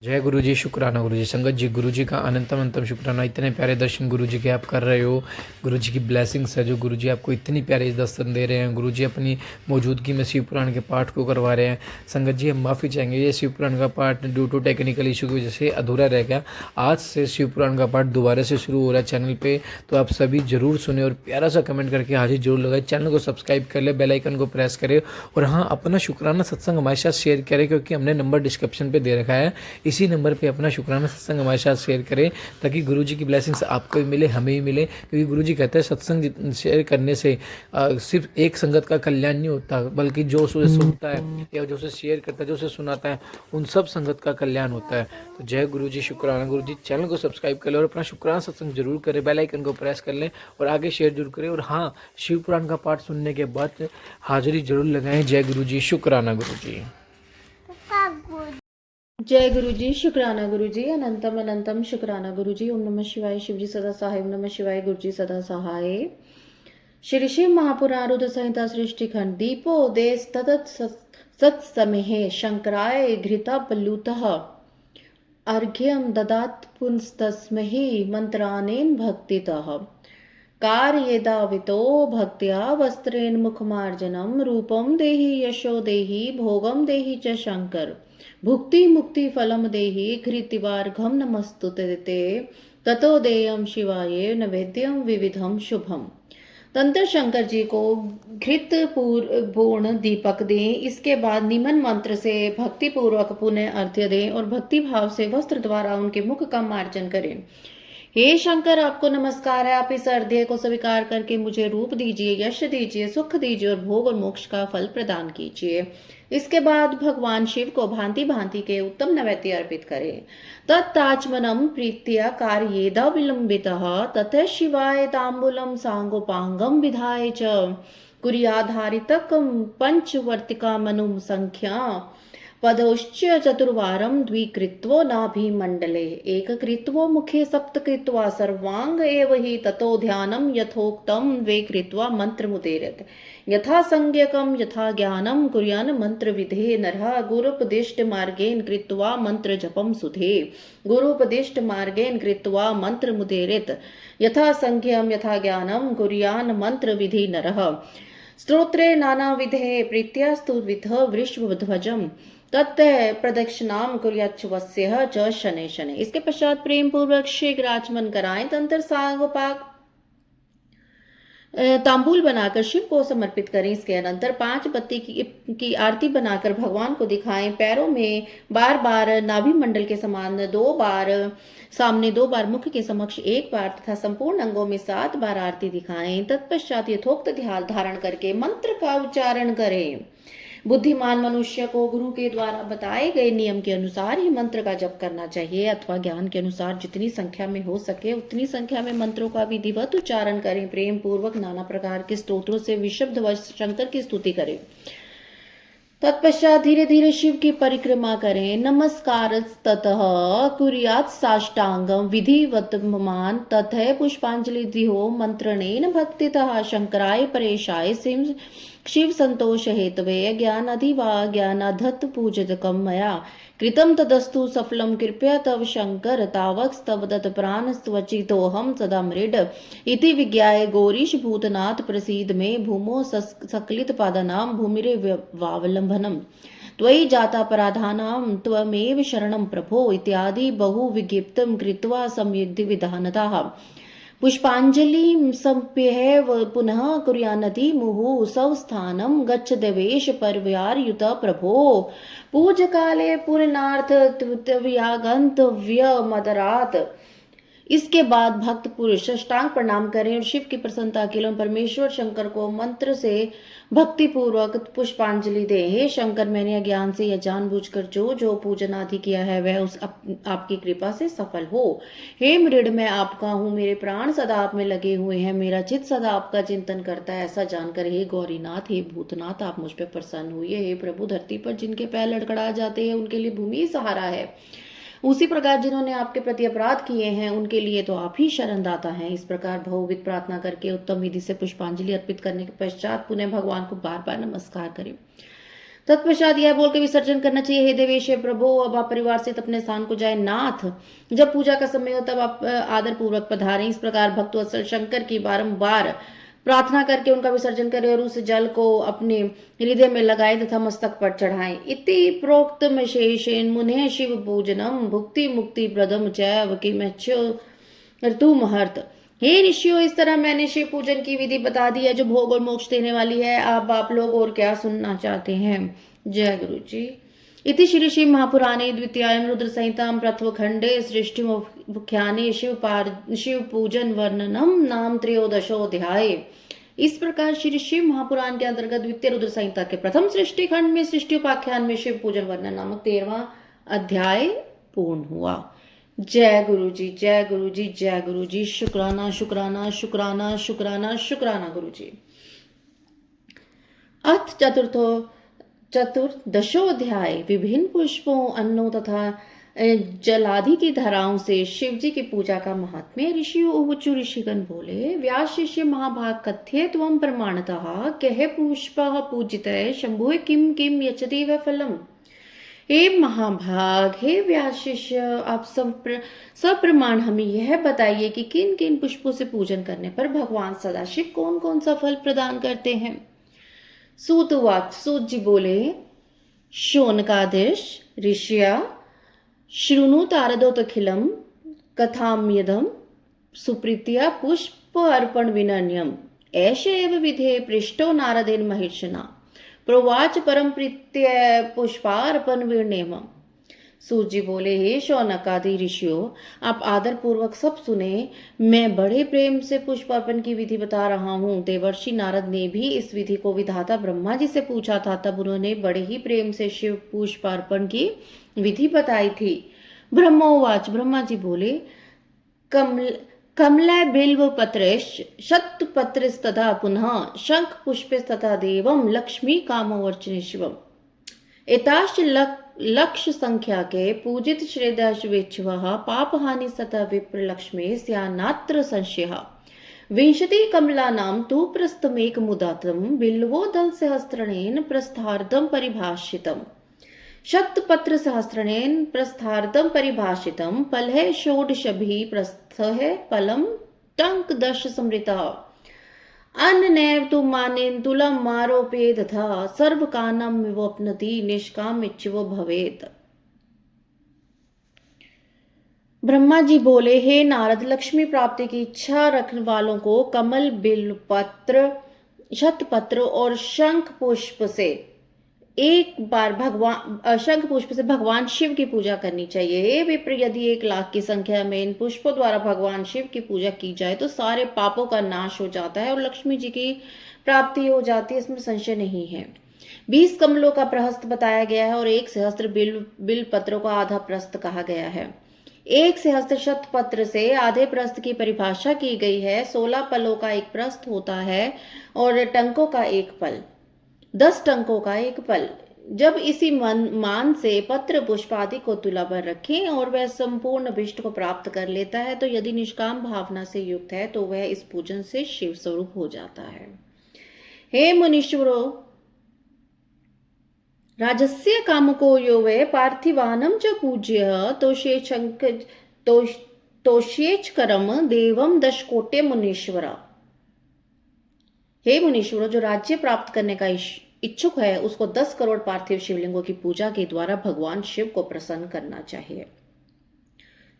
जय गुरु जी, शुक्राना गुरु जी। संगत जी, गुरु जी का अनंतम अंतम शुक्राना। इतने प्यारे दर्शन गुरु जी के आप कर रहे हो। गुरु जी की ब्लेसिंग्स है जो गुरु जी आपको इतनी प्यारे दर्शन दे रहे हैं। गुरु जी अपनी मौजूदगी में शिव पुराण के पाठ को करवा रहे हैं। संगत जी, हम माफ़ी चाहेंगे, ये शिव पुराण का पाठ ड्यू टू टेक्निकल इशू की वजह से अधूरा रह गया। आज से शिव पुराण का पाठ दोबारा से शुरू हो रहा है चैनल पर, तो आप सभी ज़रूर सुने और प्यारा सा कमेंट करके हाजिर जरूर लगाए। चैनल को सब्सक्राइब कर ले, बेल आइकन को प्रेस करें और हाँ, अपना शुक्राना सत्संग हमारे साथ शेयर करें, क्योंकि हमने नंबर डिस्क्रिप्शन पे दे रखा है। इसी नंबर पे अपना शुक्राना सत्संग हमारे साथ शेयर करें, ताकि गुरु जी की ब्लेसिंग्स आपको भी मिले, हमें भी मिले। क्योंकि गुरु जी कहते हैं सत्संग शेयर करने से सिर्फ एक संगत का कल्याण नहीं होता, बल्कि जो उसे सुनता है या जो उसे शेयर करता है, जो उसे सुनाता है, उन सब संगत का कल्याण होता है। तो जय गुरु जी, शुक्राना गुरु जी। चैनल को सब्सक्राइब कर लें और अपना शुक्राना सत्संग जरूर करें, बेल आइकन को प्रेस कर लें और आगे शेयर जरूर करें। और हाँ, शिव पुराण का पाठ सुनने के बाद हाजिरी जरूर लगाएं। जय गुरु जी, शुक्राना गुरु जी। जय गुरु जी, शुक्राना गुरु जी, अनंतम अनंतम शुक्राना गुरु जी। ओम नमः शिवाय। शिव जी सदा सहाय। ओम नमः शिवाय। गुरु जी सदा सहाय। श्री शिव महापुराण संहिता सृष्टि खंड दीपो देश ततत सत्समहे शंकराय घृता पल्लुतः अर्घ्यम ददात पुंस्तस्महि मंत्रानेन भक्तितः कार्येदावितो भक्त्या वस्त्रेण मुखमार्जनम रूपम देहि यशो देहि भोगम देहि च शंकर भुक्ति मुक्ति फलम देहि घृतिवार्घम नमस्तुते ततो देयम शिवाय नैवेद्यम विविधम शुभम। तंत्र शंकर जी को घृत पूर्ण दीपक दें, इसके बाद निमन मंत्र से भक्ति पूर्वक पुनः अर्घ्य दें और भक्ति भाव से वस्त्र द्वारा उनके मुख का मार्जन करें। हे शंकर, आपको नमस्कार है। आप इस अर्घ्य को स्वीकार करके मुझे रूप दीजिए, यश दीजिए, सुख दीजिए और भोग और मोक्ष का फल प्रदान कीजिए। इसके बाद भगवान शिव को भांति भांति के उत्तम नैवेद्य अर्पित करें। तत्ताचमनम प्रीत्या कार्येदा विलंबितः ततः शिवाय तांबूलम सांगोपांगम विधाय च कुर्याधारितकं पंचवर्तिका मनुम संख्या पदोश्च चतुर्वारं द्विकृत्वो नाभिमण्डले एककृत्वो मुखे सप्तकृत्वा सर्वांग एव हि ततो ध्यानं यथोक्तं वे कृत्वा मन्त्रमुदीरयेत्। यथा संज्ञकं यथा ज्ञानं कुर्यान् मन्त्रविधे नरः गुरुपदिष्टमार्गेण कृत्वा मन्त्रजपं सुधे गुरुपदिष्टमार्गेण कृत्वा मन्त्रमुदीरयेत्। यथा संज्ञं यथा ज्ञानं कुर्यान् मन्त्रविधि नरः स्तोत्रे नानाविधे प्रीत्यास्तु विध वृषभध्वजम् तत् प्रदक्षिणाम कुर्याच्छ्वस्य च शनै शनै। इसके पश्चात प्रेम पूर्वक शीघ्र आचमन कराएं। तंत्र सागोपाक तांबूल बनाकर शिव को समर्पित करें। इसके अनंतर 5 पत्ती की आरती बनाकर भगवान को दिखाएं। पैरों में बार बार नाभि मंडल के समान 2 बार, सामने 2 बार, मुख के समक्ष 1 बार तथा संपूर्ण अंगों में 7 बार आरती दिखाएं। तत्पश्चात यथोक्त ध्यान धारण करके मंत्र का उच्चारण करें। बुद्धिमान मनुष्य को गुरु के द्वारा बताए गए नियम के अनुसार ही मंत्र का जप करना चाहिए, अथवा ज्ञान के अनुसार जितनी संख्या में हो सके उतनी संख्या में मंत्रों का विधिवत उच्चारण करें। प्रेम पूर्वक नाना प्रकार के स्तोत्रों से विशुद्ध व शंकर की स्तुति करें। तत्पश्चात धीरे धीरे शिव की परिक्रमा करें। नमस्कार ततः कुर्यात् साष्टांगम विधिवतमान ततः पुष्पांजलि दिहो मंत्रणेन भक्तितः शंकराय परेशाय शिव संतोष हेतवे ज्ञानाधिवा ज्ञानाधत पूजतकम मया कृतं तदस्तु सफलम कृपया तव शंकर तावक दत्त प्राण स्वचितोहम सदा मृड इति विज्ञाय गौरीश भूतनाथ प्रसीद में भूमो सकलित पादनाम भूमिरे वावलंबनम त्वयि जाता पराधानाम त्वमेव शरणं प्रभो इत्यादि बहु विज्ञप्तं कृत्वा संयुक्ति विधानतः पुष्पांजलि संप्येह पुनः कुर्यान्नति मुहुः संस्थानं गच्छ देवेश परव्यायुत प्रभो पूज काले पूर्णार्थ मदरात। इसके बाद भक्त पुरुष साष्टांग प्रणाम करें और शिव की प्रसन्नता के लिए परमेश्वर शंकर को मंत्र से भक्ति पूर्वक पुष्पांजलि दें। हे शंकर, मैंने ज्ञान से या जानबूझकर जो जो पूजन आदि किया है वह उस आपकी कृपा से सफल हो। हे मृड, मैं आपका हूँ, मेरे प्राण सदा आप में लगे हुए हैं, मेरा चित्त सदा आपका चिंतन करता है। ऐसा जानकर हे गौरीनाथ, हे भूतनाथ, आप मुझ पर प्रसन्न हुए। हे प्रभु, धरती पर जिनके पैर लड़खड़ा जाते हैं उनके लिए भूमि सहारा है। उसी प्रकार जिन्होंने आपके प्रति अपराध किए हैं उनके लिए तो आप ही शरणदाता हैं। इस प्रकार बहुविध प्रार्थना करके उत्तम विधि से पुष्पांजलि अर्पित करने के पश्चात पुनः भगवान को बार बार नमस्कार करें। तत्पश्चात यह बोल के विसर्जन करना चाहिए, हे देवेश, हे प्रभु, अब आप परिवार सहित अपने स्थान को जाए। नाथ, जब पूजा का समय हो तब आप आदर पूर्वक पधारें। इस प्रकार भक्तवत्सल शंकर की बारंबार प्रार्थना करके उनका विसर्जन करें और उस जल को अपने हृदय में लगाएं तथा मस्तक पर चढ़ाएं। इति प्रोक्त शेषेन मुने शिव पूजनम भुक्ति मुक्ति प्रदम चैव किमच्छ तु महर्त। हे ऋषियों, इस तरह मैंने शिव पूजन की विधि बता दी है जो भोग और मोक्ष देने वाली है। अब आप लोग और क्या सुनना चाहते हैं? जय गुरु जी। इति श्री शिव महापुराणे द्वितीयायां रुद्र संहितां प्रथम खंडे सृष्टि मुख्याने शिव पूजन वर्णनम नाम त्रयोदशोऽध्याय। इस प्रकार श्री शिव महापुराण के अंतर्गत द्वितीय रुद्र संहिता के प्रथम सृष्टि खंड में सृष्टि उपाख्यान में शिव पूजन वर्णन नामक 13वां अध्याय पूर्ण हुआ। जय गुरु जी, जय गुरु जी, जय गुरु जी। शुक्राना शुक्राना शुक्राना शुक्राना शुक्राना गुरु जी। अथ चतुर्दशोध्याय। विभिन्न पुष्पों, अन्नों तथा जलादि की धाराओं से शिव जी की पूजा का महात्म्य। ऋषियों उवचु, ऋषिगण बोले, व्यास शिष्य महाभाग कथ्ये त्वं प्रमाणतः कह पुष्पः पूजितः शंभुः किम किम यच्छति वै फलम्। हे महाभाग, हे व्यास शिष्य, आप सप्रमाण हमें यह बताइए कि किन किन पुष्पों से पूजन करने पर भगवान सदाशिव कौन कौन सा फल प्रदान करते हैं। सूतवाच, सूत जी बोले, शौनकादिश ऋषिया शृणु तारदोतखिलम कथाम्यदम सुप्रीत्या पुष्प अर्पण विनन्यम ऐसे एव विधे पृष्ठो नारदेन महेशना प्रोवाच परम प्रीत्य पुष्पार्पण विनेम। सूत जी बोले, हे शौनकादि ऋषियों, आप आदर पूर्वक सब सुने। मैं बड़े प्रेम से पुष्प अर्पण की विधि बता रहा हूँ। देवर्षि नारद ने भी इस विधि को विधाता ब्रह्मा जी से पूछा था, तब उन्होंने बड़े ही प्रेम से शिव पुष्प अर्पण की विधि बताई थी। ब्रह्मोवाच, ब्रह्मा जी बोले, कमल बिल्व पत्रश्च शत पत्रस्तथा पुनः शंख पुष्पस्तथा देवम लक्ष्मी कामवर्चने शिवम एताश्च लक्ष्य संख्या के पूजित श्रेदाश्वेच्छवः पापहानि सतः विप्र लक्ष्मी स्यान्नात्र संशयः। विंशति कमलानां तु प्रस्थमेकमुदातं बिल्वो दल सहस्रणेन प्रस्थार्धं परिभाषितम्। शतपत्र सहस्रणेन प्रस्थार्धं परिभाषितं फलः षोडशभिः प्रस्थः फलं टंक 10 समृतः। अन्नैव तु मानेन तुलम मारोपेदथा सर्वकामं विवोपनति निष्कामिच्छवो भवेत्। ब्रह्मा जी बोले, हे नारद, लक्ष्मी प्राप्ति की इच्छा रखने वालों को कमल, बिल्व पत्र, शतपत्र और शंख पुष्प से भगवान शिव की पूजा करनी चाहिए। हे विप्र, यदि 1 लाख की संख्या में इन पुष्पों द्वारा भगवान शिव की पूजा की जाए तो सारे पापों का नाश हो जाता है और लक्ष्मी जी की प्राप्ति हो जाती है, इसमें संशय नहीं है। 20 कमलों का प्रहस्त बताया गया है और 1 सहस्त्र बिल पत्रों का आधा प्रस्थ कहा गया है। 1 सहस्त्र शतपत्र से आधे प्रस्थ की परिभाषा की गई है। 16 पलों का 1 प्रस्थ होता है और टंकों का 1 पल, 10 टंकों का 1 पल। जब इसी मान से पत्र पुष्प आदि को तुला पर रखें और वह संपूर्ण अभिष्ट को प्राप्त कर लेता है, तो यदि निष्काम भावना से युक्त है तो वह इस पूजन से शिव स्वरूप हो जाता है। हे मुनीश्वरो, राजस्य कामको यो वे पार्थिवानम च पूज्य तोष्येच करम देवम 10 कोटे मुनीश्वरा। हे मुनीश्वरों, जो राज्य प्राप्त करने का इच्छुक है उसको 10 करोड़ पार्थिव शिवलिंगों की पूजा के द्वारा भगवान शिव को प्रसन्न करना चाहिए।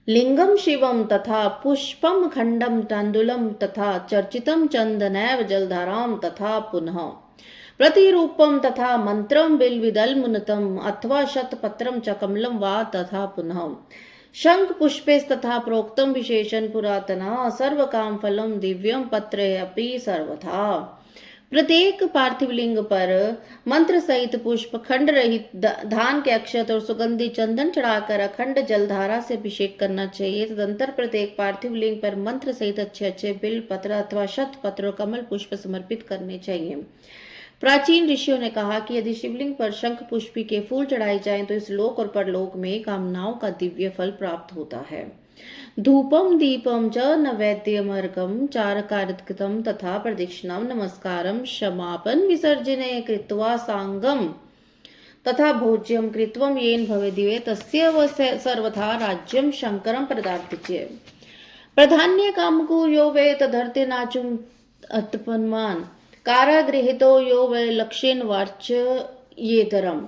लिंगम शिवम तथा पुष्पम खंडम तांडुलम तथा चर्चितम चंदनैव जलधाराम तथा पुनः प्रतिरूपम तथा मंत्रम बिल्विदल मुनतम अथवा शतपत्रम च कमलम वा तथा पुनः शंख पुष्पेस्तथा प्रोक्तम विशेषण पुरातना सर्व काम फलम दिव्यम पत्रे अपि सर्वथा। प्रत्येक पार्थिव लिंग पर मंत्र सहित पुष्प खंड रहित धान के अक्षत और सुगंधी चंदन चढ़ाकर अखंड जलधारा से अभिषेक करना चाहिए। तदंतर प्रत्येक पार्थिव लिंग पर मंत्र सहित अच्छे अच्छे बिल पत्र अथवा शत पत्र और कमल पुष्प समर्पित करने चाहिए। प्राचीन ऋषियों ने कहा कि यदि शिवलिंग पर शंख पुष्पी के फूल चढ़ाए जाएं तो इस लोक और परलोक में कामनाओं का दिव्य फल प्राप्त होता है। धूपम दीपम च नैवेद्यमर्घम चारकार्यकृतम तथा प्रदक्षिणाम नमस्कारम समापन विसर्जने कृत्वा सांगम तथा भोज्यं कृत्वं येन भवेदिवे तस्य व सर्वथा राज्यं शंकरं प्रदार्थिच्य प्रधान्य कामको यो वे तदर्थे नाचुम अतपन्मान कारागृहितो यो वे लक्ष्यन वाच येतरम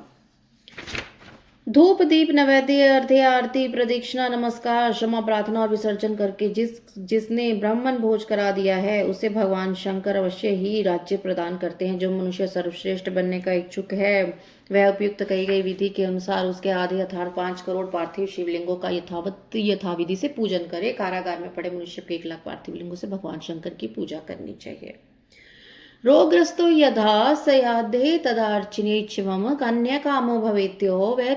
धूप दीप नैवेद्य अर्घ्य आरती प्रदक्षिणा नमस्कार क्षमा प्रार्थना और विसर्जन करके जिसने ब्राह्मण भोज करा दिया है उसे भगवान शंकर अवश्य ही राज्य प्रदान करते हैं। जो मनुष्य सर्वश्रेष्ठ बनने का इच्छुक है वह उपयुक्त कही गई विधि के अनुसार उसके आधे अर्थात 5 करोड़ पार्थिव शिवलिंगों का यथाविधि से पूजन करे। कारागार में पड़े मनुष्य को 1 लाख पार्थिव लिंगों से भगवान शंकर की पूजा करनी चाहिए। रोगग्रस्तो यथा सयाधे तदार्चनेच्छिवम कन्याकामो भवेत्यो वह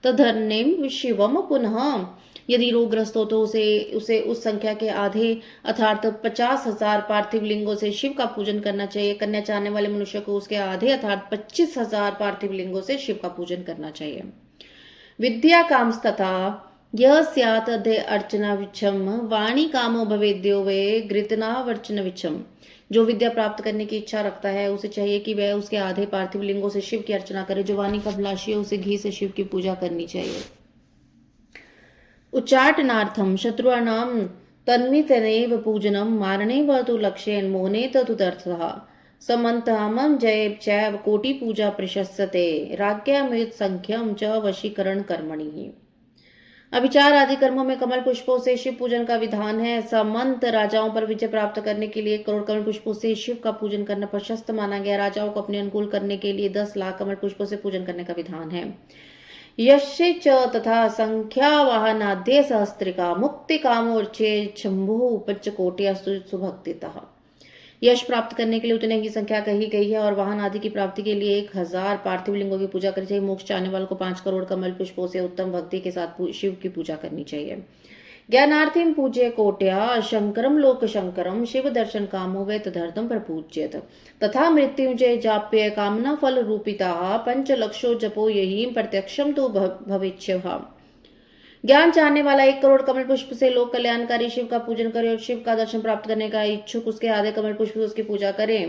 तदर्निम शिवम पुनः। यदि रोगग्रस्त हो तो उसे उस संख्या के आधे अर्थात 50,000 पार्थिव लिंगों से शिव का पूजन करना चाहिए। कन्या चाहने वाले मनुष्य को उसके आधे अर्थात 25,000 पार्थिव लिंगों से शिव का पूजन करना चाहिए। विद्या काम तथा यह स्यात् अर्चना विच्छम वाणी कामो भवेद्यो वे घृतनावर्चन विच्छम। जो विद्या प्राप्त करने की इच्छा रखता है उसे चाहिए कि वह उसके आधे पार्थिव लिंगों से शिव की अर्चना करे। जो वाणी का अभिलाषी है उसे घी से शिव की पूजा करनी चाहिए। उच्चाटनार्थम शत्रुणाम तन्मितनेव पूजनम मारणे व तु लक्ष्येन मोहने तदर्थः समन्तामं जय चैव कोटि पूजा प्रशस्यते राज्ञामृत संख्यम च वशीकरण कर्मणि। अभिचार आदि कर्मों में कमल पुष्पों से शिव पूजन का विधान है। सामंत राजाओं पर विजय प्राप्त करने के लिए 1 करोड़ कमल पुष्पों से शिव का पूजन करना प्रशस्त माना गया। राजाओं को अपने अनुकूल करने के लिए 10 लाख कमल पुष्पों से पूजन करने का विधान है। यश्य च तथा संख्या वाहनाद्य सहस्त्रिका मुक्ति कामोर्चे शंभु पंचकोटिया सुभक्तितः। यश प्राप्त करने के लिए उतने की संख्या कही गई है और वाहन आदि की प्राप्ति के लिए 1000 पार्थिव लिंगों की पूजा करनी चाहिए। मोक्ष चाहने वालों को 5 करोड़ कमल पुष्पों से उत्तम भक्ति के साथ शिव की पूजा करनी चाहिए। ज्ञानार्थिम पूज्य कोट्या शंकरम लोक शंकरम शिव दर्शन कामो वे तदर्थम प्रपूज्यत तथा मृत्युंजय जाप्य कामना फल रूपिता 5 लक्षो जपो यही प्रत्यक्षम तो भविष्य। ज्ञान चाहने वाला 1 करोड़ कमल पुष्प से लोक कल्याणकारी शिव का पूजन करे और शिव का दर्शन प्राप्त करने का इच्छुक उसके आधे कमल पुष्प से उसकी पूजा करे,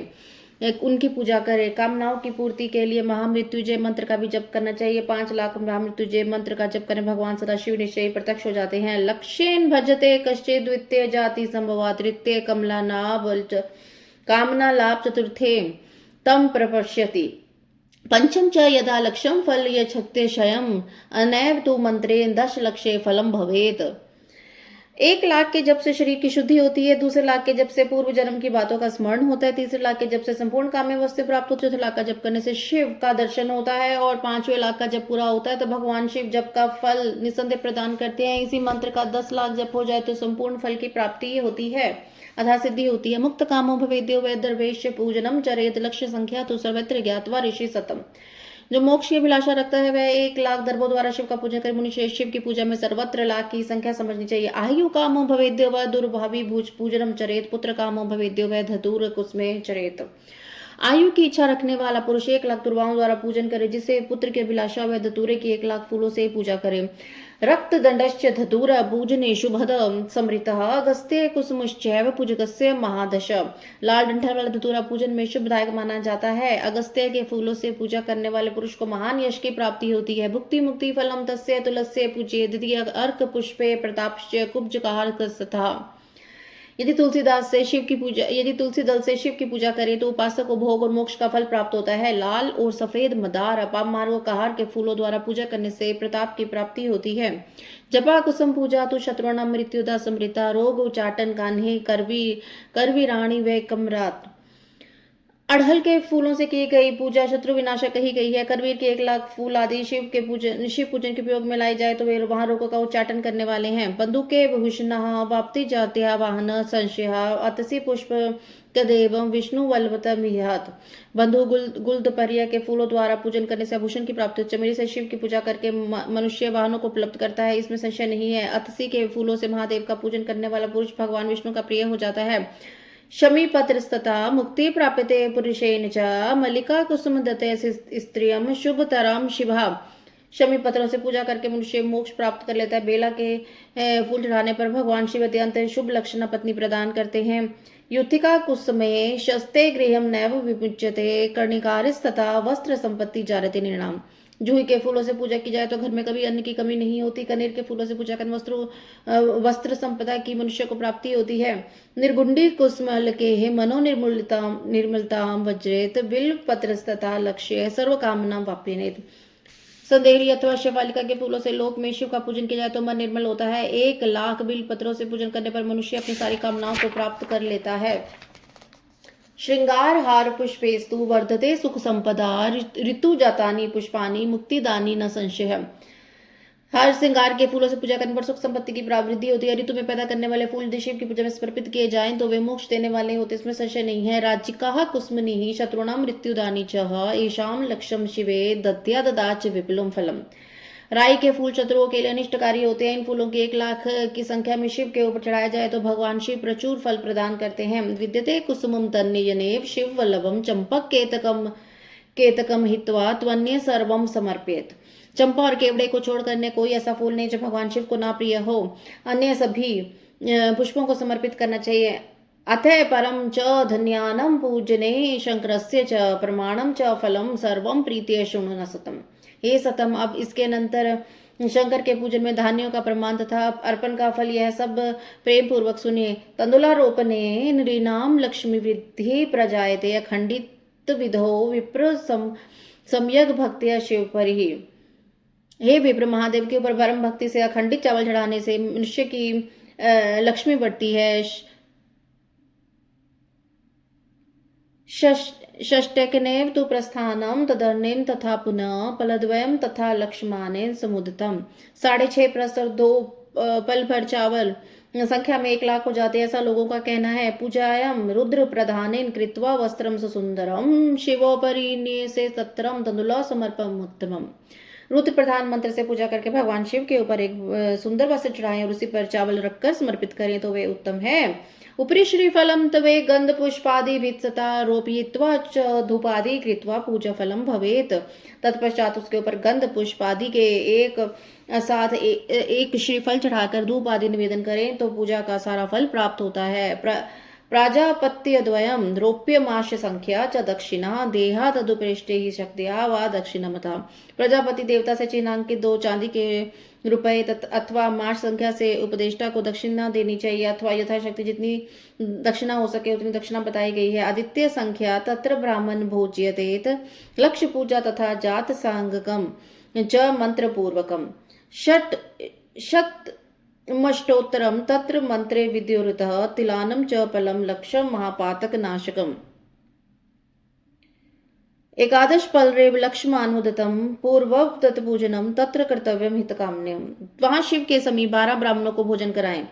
उनकी पूजा करे। कामनाओं की पूर्ति के लिए महामृत्युजय मंत्र का भी जप करना चाहिए। 5 लाख महामृत्युजय मंत्र का जप करने भगवान सदा शिव निश्चय प्रत्यक्ष हो जाते हैं। लक्ष्येन भजते कश्चे द्वितीय जाति संभवा तृतीय कमला नाभ कामना लाभ चतुर्थे तम प्रपश्यति पंचम च यदा लक्ष्यम फल यक्षत्यशयम अनैव तु मंत्रेण 10 लक्षे फलम भवेत। 1 लाख के जप से शरीर की शुद्धि होती है। दूसरे लाख के जप से पूर्व जन्म की बातों का स्मरण होता है। तीसरे लाख के जप से संपूर्ण काम्य वस्तु प्राप्त होती है। चौथे लाख का जप करने से शिव का दर्शन होता है और 5वें लाख का जप पूरा होता है तो भगवान शिव जप का फल निसंदेह प्रदान करते हैं। इसी मंत्र का 10 लाख जप हो जाए तो संपूर्ण फल की प्राप्ति होती है अथा सिद्धि होती है। मुक्त कामो भवेद्यो वै दर्वेश्य पूजनम चरेत लक्ष्य संख्या तो सर्वत्र ज्ञात्वा ऋषि सतम। जो मोक्ष की अभिलाषा रखता है वह 1 लाख दर्भों द्वारा शिव का पूजन करे। मुनि शिव की पूजा में सर्वत्र लाख की संख्या समझनी चाहिए। आयु कामो भवेद्यो व दुर्भावी भूज पूजनम चरेत पुत्र कामो भवेद्यो व धतूर कुसुमे चरेत। आयु की इच्छा रखने वाला पुरुष 1 लाख दुर्वाओं द्वारा पूजन करे। जिसे पुत्र की अभिलाषा वह धतूरे की 1 लाख फूलों से पूजा करे। रक्त दंडश्च धतूर पूजने शुभद समृतः अगस्त्य कुसुमश्चैव पूजकस्य महादश। लाल डंठल वाला धतूरा पूजन में शुभदायक माना जाता है। अगस्त्य के फूलों से पूजा करने वाले पुरुष को महान यश की प्राप्ति होती है। भुक्ति मुक्ति फलम तस्य तुलस्य पूज्ये द्वितीय अर्क पुष्पे प्रतापश्च कुब्ज तथा। यदि तुलसी दल से शिव की पूजा करे तो उपासक को भोग और मोक्ष का फल प्राप्त होता है। लाल और सफेद मदार अपामार्ग कहार के फूलों द्वारा पूजा करने से प्रताप की प्राप्ति होती है। जपा कुसुम पूजा तो शत्रुणाम मृत्युदा समृता रोग उचाटन कान्हे करवी रानी व कमरात। अड़हल के फूलों से की गई पूजा शत्रु विनाशक कही गई है। करवीर के 1 लाख फूल आदि शिव पूजन के उपयोग में लाई जाए तो वे वहां रोगों का उच्चाटन करने वाले हैं। बंदूके भूषण वाप्ति जात्या वाहन संशय अतसी पुष्प कदेव विष्णु वल्लभतमिहत। बंधु गुलदपरिया के फूलों द्वारा पूजन करने से आभूषण की प्राप्ति। चमेली से शिव की पूजा करके मनुष्य वाहनों को उपलब्ध करता है, इसमें संशय नहीं है। अतसी के फूलों से महादेव का पूजन करने वाला पुरुष भगवान विष्णु का प्रिय हो जाता है। शमी पत्रस्तथा मुक्ति प्राप्यते पुरुषेण च मल्लिका कुसुम दते स्त्रियम शुभतरम शिवा। शमी पत्रों से पूजा करके मनुष्य मोक्ष प्राप्त कर लेता है। बेला के फूल चढ़ाने पर भगवान शिव अत्यंत शुभ लक्षण पत्नी प्रदान करते हैं। युथिका कुसुमे शस्ते गृहम नैव विमुच्यते कर्णिकारिस्तथा वस्त्र संपत्ति जारते निर्णाम। जूही के फूलों से पूजा की जाए तो घर में कभी अन्न की कमी नहीं होती। कनेर के फूलों से पूजा कर वस्त्र संपदा की मनुष्य को प्राप्ति होती है। निर्गुंडी कुसुमल के मनो निर्मलता वज्रेत बिल्व पत्र तथा लक्ष्य सर्व कामना वाप्यनेत। संदेहरी अथवा शिवालिका के फूलों से लोक में शिव का पूजन किया जाए तो मन निर्मल होता है। 1,00,000 बिल पत्रों से पूजन करने पर मनुष्य अपनी सारी कामनाओं को प्राप्त कर लेता है। श्रृंगार हार पुष्पेस्तु वर्धते सुख संपदा ऋतु जातानि पुष्पानि मुक्तिदानी न संशय। हर श्रृंगार के फूलों से पूजा करने पर सुख संपत्ति की प्रावृद्धि होती है। ऋतु में पैदा करने वाले फूल यदि शिव की पूजा में समर्पित किए जाएं तो वे मोक्ष देने वाले होते, इसमें संशय नहीं है। राज्यकाः कुस्मनिः शत्रुणाम मृत्युदानी च एषाम लक्ष्यम शिवे दद्या ददाच विपुलम फलम। राई के फूल शत्रुओं के लिए अनिष्टकारी होते हैं। इन फूलों की 1,00,000 की संख्या में शिव के ऊपर चढ़ाया जाए तो भगवान शिव प्रचुर फल प्रदान करते हैं। विद्यते कुसुमम तन्नियनेव शिव वल्लभम चंपक केतकम हित्वा त्वन्य सर्वम समर्पित। चंपा और केवड़े को छोड़कर अन्य कोई ऐसा फूल नहीं जो भगवान शिव को ना प्रिय हो। अन्य सभी पुष्पों को समर्पित करना चाहिए। अतः परम च धन्यानम पूजने शंकरस्य च प्रमाणम च फलम सर्वम प्रीत्य शृणु न सतम। हे सतम, अब इसके अनंतर शंकर के पूजन में धान्यों का प्रमाण तथा अर्पण का फल यह सब प्रेम पूर्वक सुनिए। तंदुलारोपणे नृणाम लक्ष्मी वृद्धि प्रजायते अखंडित विधो विप्र सम्यक भक्तिया शिव परिहि। हे विप्र, महादेव के ऊपर परम भक्ति से अखंडित चावल चढ़ाने से मनुष्य की लक्ष्मी बढ़ती है। षष्टकनेव तु प्रस्थानम तदर्णेम तथा पुनः पलद्वयम तथा लक्ष्मानेन समुदितम। 6.5 प्रस्थ और 2 पल भर चावल संख्या में 1,00,000 हो जाते हैं, ऐसा लोगों का कहना है। पूजायाम रुद्र प्रधानेन कृत्वा वस्त्रम सुंदरम शिवोपरि से तत्रम तंदुला समर्पम उत्तमम। रुद्र प्रधान मंत्र से पूजा करके भगवान शिव के ऊपर एक सुंदर वस्त्र चढ़ाएं और उसी पर चावल रखकर समर्पित करें तो वे उत्तम है। उपरि श्रीफलम तवे गंध पुष्पादि भित्सता रोपयित्वा च धूपादि कृत्वा पूजा फलम भवेत। तत्पश्चात उसके ऊपर गंध पुष्पादि के एक श्रीफल चढ़ाकर धूप आदि निवेदन करें तो पूजा का सारा फल प्राप्त होता है। प्राजापत्यद्वयं रौप्यमाश संख्या च दक्षिणा देहा तदुपृष्टे ही शक्तिया व दक्षिणमता। प्रजापति देवता से चिन्हांकित 2 चांदी के रुपए अथवा माश संख्या से उपदेष्टा को दक्षिणा देनी चाहिए अथवा यथाशक्ति जितनी दक्षिणा हो सके उतनी दक्षिणा बताई गई है। आदित्य संख्या तत्र ब्राह्मण भोज्यतेत लक्ष्य पूजा तथा जात सांगकम च मंत्र पूर्वकम शत मष्टोत्तरम तत्र मंत्रे विद्युरुतः तिलानम च फलम लक्ष्यम महापातक नाशकम। 11 पलरेव लक्ष्मानुदतम पूर्वव तत्पूजनम तत्र कर्तव्यम हितकाम्यम। वहां शिव के समीप 12 ब्राह्मणों को भोजन कराएं।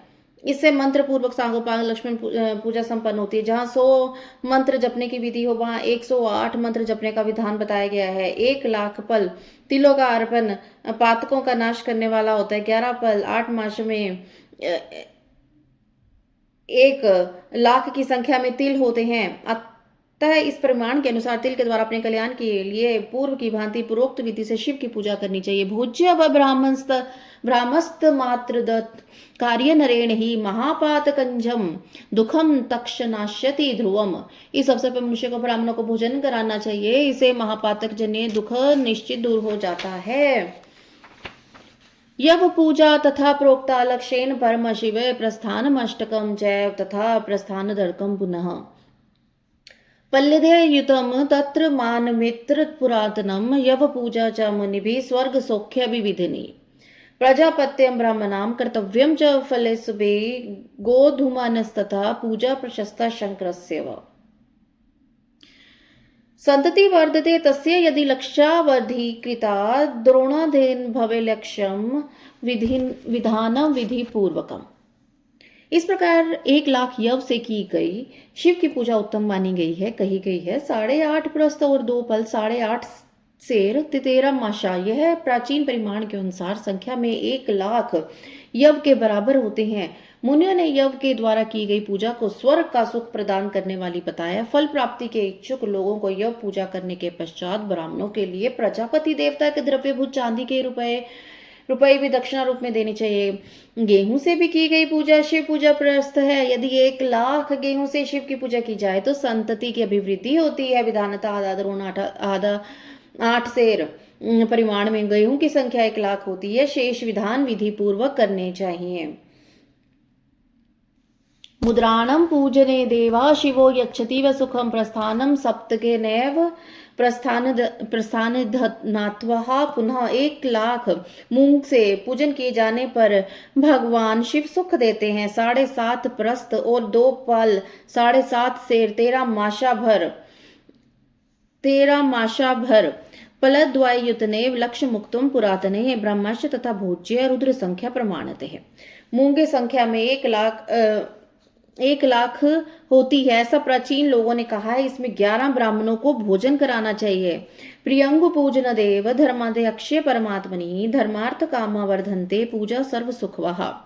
इससे मंत्र पूर्वक सांगोपांग लक्ष्मण पूजा संपन्न होती है। जहाँ 100 मंत्र जपने की विधि हो वहाँ 108 मंत्र जपने का विधान बताया गया है। 1,00,000 पल तिलों का अर्पण पातकों का नाश करने वाला होता है। 11 पल 8 मास में 1,00,000 की संख्या में तिल होते हैं। अतः इस प्रमाण के अनुसार तिल के द्वारा अपने कल्याण के लिए पूर्व की भांति पूर्वोक्त विधि से शिव की पूजा करनी चाहिए। भोज्य व ब्राह्मस्त मात्र दत्त कार्य नरेण ही महापातकंजम दुखम तक्षनाश्यति ध्रुवम। इस अवसर पर मनुष्य को ब्राह्मणों को भोजन कराना चाहिए, इसे महापातक जन्य दुख निश्चित दूर हो जाता है। यव पूजा तथा प्रोक्ता लक्ष्येन परम शिव प्रस्थानमष्टकम जैव तथा प्रस्थान दर्कम पुनः पल्यधेयुतम तत्र मानमित्र पुरातनम यव पूजा च मुनिभिः स्वर्ग सौख्य विविधिनी। प्रजापत्यम ब्राह्मणाम कर्तव्यम च फलेसुभे गोधूमानस्तथा पूजा प्रशस्ता शंकरस्य व संतति वर्धते तस्य यदि लक्ष्यावधि कृता द्रोणाधेन भवे लक्ष्यम विधानम विधि पूर्वकम। इस प्रकार 1,00,000 यव से की गई शिव की पूजा उत्तम मानी गई है, कही गई है। 8.5 प्रस्थ और 2 पल 8.5 सेर 13 माशा, यह प्राचीन परिमाण के अनुसार संख्या में 1,00,000 यव के बराबर होते हैं। मुनियों ने यव के द्वारा की गई पूजा को स्वर्ग का सुख प्रदान करने वाली बताया। फल प्राप्ति के इच्छुक लोगों को यव पूजा करने के पश्चात ब्राह्मणों के लिए प्रजापति देवता के द्रव्यभूत चांदी के रुपए भी दक्षिणा रूप में देनी चाहिए। गेहूं से भी की गई पूजा शिव पूजा प्रस्त है। यदि 1,00,000 गेहूं से शिव की पूजा की जाए तो संतति की अभिवृद्धि होती है। विधानता आधा द्रोण आधा 8 सेर परिमाण में गेहूं की संख्या 1 लाख होती है। शेष विधान विधि पूर्वक करने चाहिए। मुद्राणं पूजने देवा शिवो यच्छति व सुखम प्रस्थानम सप्तके नैव प्रस्थानधनात्वः। पुनः 1 लाख मूंग से पूजन किए जाने पर भगवान शिव सुख देते हैं। 7.5 प्रस्थ और 2 पल 7.5 शेर 13 माशा भर पलद्वायुतने लक्ष्य मुक्तम पुरातने ब्रह्मश्च तथा भोज्य रुद्र संख्या प्रमाणते है। मूंग की संख्या में 1 लाख होती है, ऐसा प्राचीन लोगों ने कहा है। इसमें 11 ब्राह्मणों को भोजन कराना चाहिए। प्रियंगु पूजन देव धर्मादे अक्षय परमात्मनि धर्मार्थ कामा वर्धन्ते पूजा सर्व सुखवहा।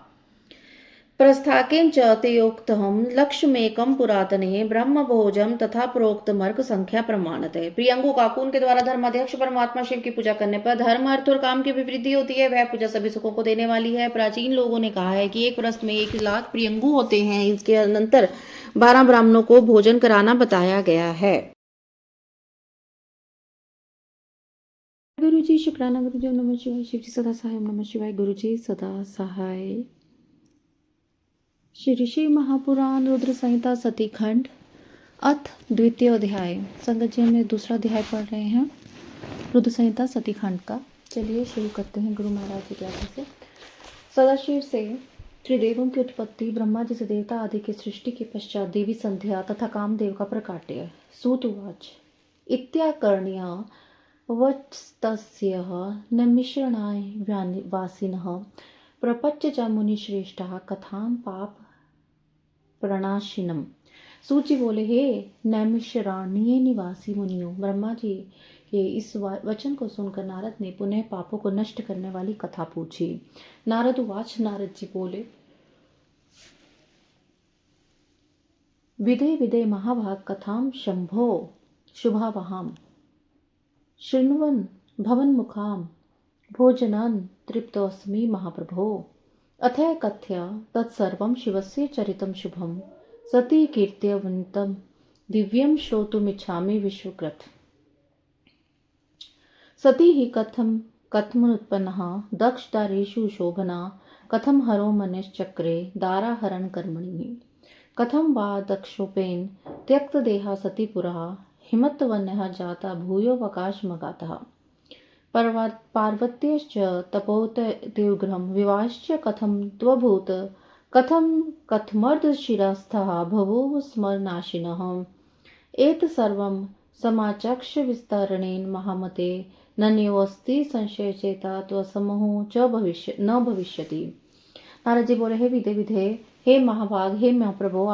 प्रस्थाकेन च तेयोक्तहं लक्ष्यमेकं पुरातने ब्रह्म भोजम तथा प्रोक्त मर्क संख्या प्रमाणते। प्रियंगु काकून के द्वारा धर्माध्यक्ष परमात्मा शिव की पूजा करने पर धर्म अर्थ और काम की अभिवृद्धि होती है। वह पूजा सभी सुखों को देने वाली है। प्राचीन लोगों ने कहा है कि एक प्रस्थ में 1 लाख प्रियंगु होते हैं। इसके अनंतर 12 ब्राह्मणों को भोजन कराना बताया गया है। गुरु जी शुक्राना। गुरु जी नमः शिवाय। शिव जी सदा सहाय। नमः शिवाय। गुरु जी सदा सहाय। श्री ऋषि महापुराण रुद्र संहिता सती खंड अथ द्वितीय अध्याय। संगत जी हमें दूसरा अध्याय पढ़ रहे हैं रुद्र संहिता सती खंड का। चलिए शुरू करते हैं गुरु महाराज की कृपा से। सदाशिव से त्रिदेवों की उत्पत्ति, ब्रह्मा जी से देवता आदि की सृष्टि के पश्चात देवी संध्या तथा कामदेव का प्रकाट्य। सूतुवाच इत्याकर्ण्य वत्स्तस्य नमिषणाय वासिनः प्रपच्य च मुनिश्रेष्ठः कथां पाप प्रणाशिनम। सूची बोले, हे नैमिषारण्य निवासी मुनियों, ब्रह्मा जी के इस वचन को सुनकर नारद ने पुनः पापों को नष्ट करने वाली कथा पूछी। नारद उवाच, नारद जी बोले, विदे विदे महाभाग कथां शंभो शुभावहाम शृण्वन् भवन मुखाम भोजनान् तृप्तोऽस्मि महाप्रभो। अथय कथ्य तत्सर्वं शिवस्य चरितं शुभं सती कीर्त्यवन्तं दिव्यं श्रोतुमिच्छामि विश्वकृत। सती ही कथमुत्पन्नः दक्षदारेषु शोभना कथं हरो मनश्चक्रे दाराहरण कर्मणि। कथं वा दक्षोपेन त्यक्तदेहा सती पुरा हिमत्वन्यः जाता भूयोऽवकाशमगातः। पार्वत्यश्च तपोतेग्रं विवाश्च कथं त्वभूत कथं कथमर्धशिरस्थः बभूव स्मरनाशिनः। एतत्सर्वं समाचक्ष विस्तरणेन महामते नन्योऽस्ति संशयचेता त्वसमोहो च न भविष्यति। नारद जी बोले, हे विदे विधे, हे महाभाग, हे महाप्रभु,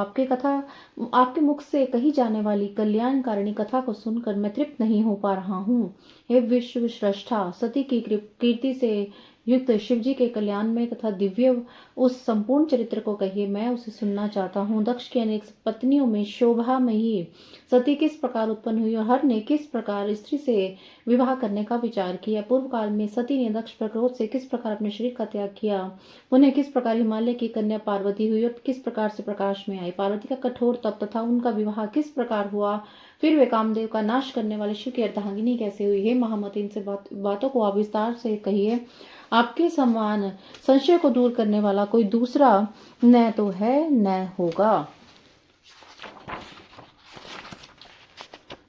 आपके मुख से कही जाने वाली कल्याणकारिणी कथा को सुनकर मैं तृप्त नहीं हो पा रहा हूँ। हे विश्व श्रेष्ठा, सती की कीर्ति से युक्त शिवजी के कल्याण में तथा दिव्य उस संपूर्ण चरित्र को कहिए, मैं उसे सुनना चाहता हूँ। दक्ष की अनेक पत्नियों में शोभामयी सती किस प्रकार उत्पन्न हुई और हर ने किस प्रकार स्त्री से विवाह करने का विचार किया। पूर्व काल में सती ने दक्ष पर क्रोध से किस प्रकार अपने शरीर का त्याग किया। उन्हें किस प्रकार हिमालय की कन्या पार्वती हुई और किस प्रकार से प्रकाश में आई। पार्वती का कठोर तप तथा उनका विवाह किस प्रकार हुआ। फिर वे कामदेव का नाश करने वाले शिव की अर्धांगिनी कैसे हुई। हे महामती, इनसे बातों को आप विस्तार से कहिए। आपके समान संशय को दूर करने वाला कोई दूसरा न तो है न होगा।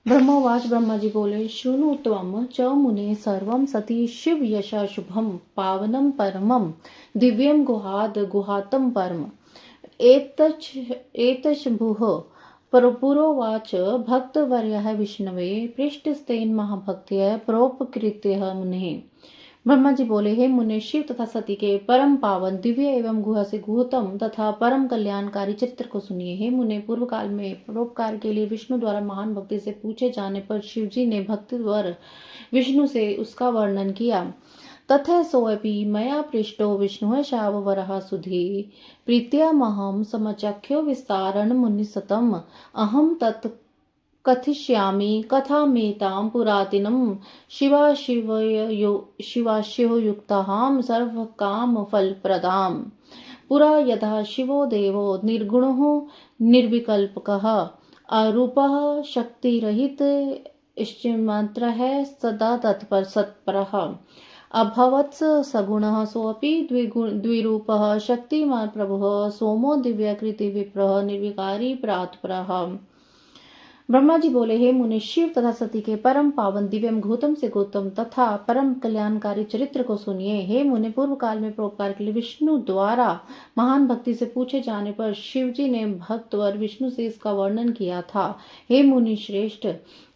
ब्रह्मोवाच, ब्रह्मा जी बोले, शृणु त्वं च मुने सर्वं सती शिव यशा शुभम पावनम परमम दिव्यम गुहातम परम। एतशंभुः पुरोवाच भक्तवर्यः विष्णवे पृष्ठस्तेन महाभक्त्या प्रोपकृत्य मुने। ब्रह्मा जी बोले, हे मुने, शिव तथा सती के परम पावन दिव्य एवं गुहा से गुहतम तथा परम कल्याणकारी चरित्र को सुनिए। हे मुने, पूर्व काल में परोपकार के लिए विष्णु द्वारा महान भक्ति से पूछे जाने पर शिवजी ने भक्तिवर विष्णु से उसका वर्णन किया। तथा सोऽपि मया पृष्टो विष्णुः शाववरः सुधी प्रीत्यामहं समचख्यो विस्तारण मुनिसतम् अहं तत् कथिष्यामि कथामेतां पुरातनीं शिवाशिवयुक्तां सर्वकामफलप्रदां। पुरा यथा शिवो देवो निर्गुणो निर्विकल्पकः अरूपः शक्तिरहित इष्टिमात्र है सदा तत्पर सत्परः अभवत्स सगुणः सोऽपि द्विरूपः शक्तिमान् प्रभुः सोमो दिव्याकृति विप्रः निर्विकारी परात्परः। ब्रह्मा जी बोले, हे मुनि, शिव तथा सती के परम पावन दिव्यम गौतम से गौतम तथा परम कल्याणकारी चरित्र को सुनिए। हे मुनि, पूर्व काल में परोपकार के लिए विष्णु द्वारा महान भक्ति से पूछे जाने पर शिवजी ने भक्तवर विष्णु से इसका वर्णन किया था। हे मुनि श्रेष्ठ,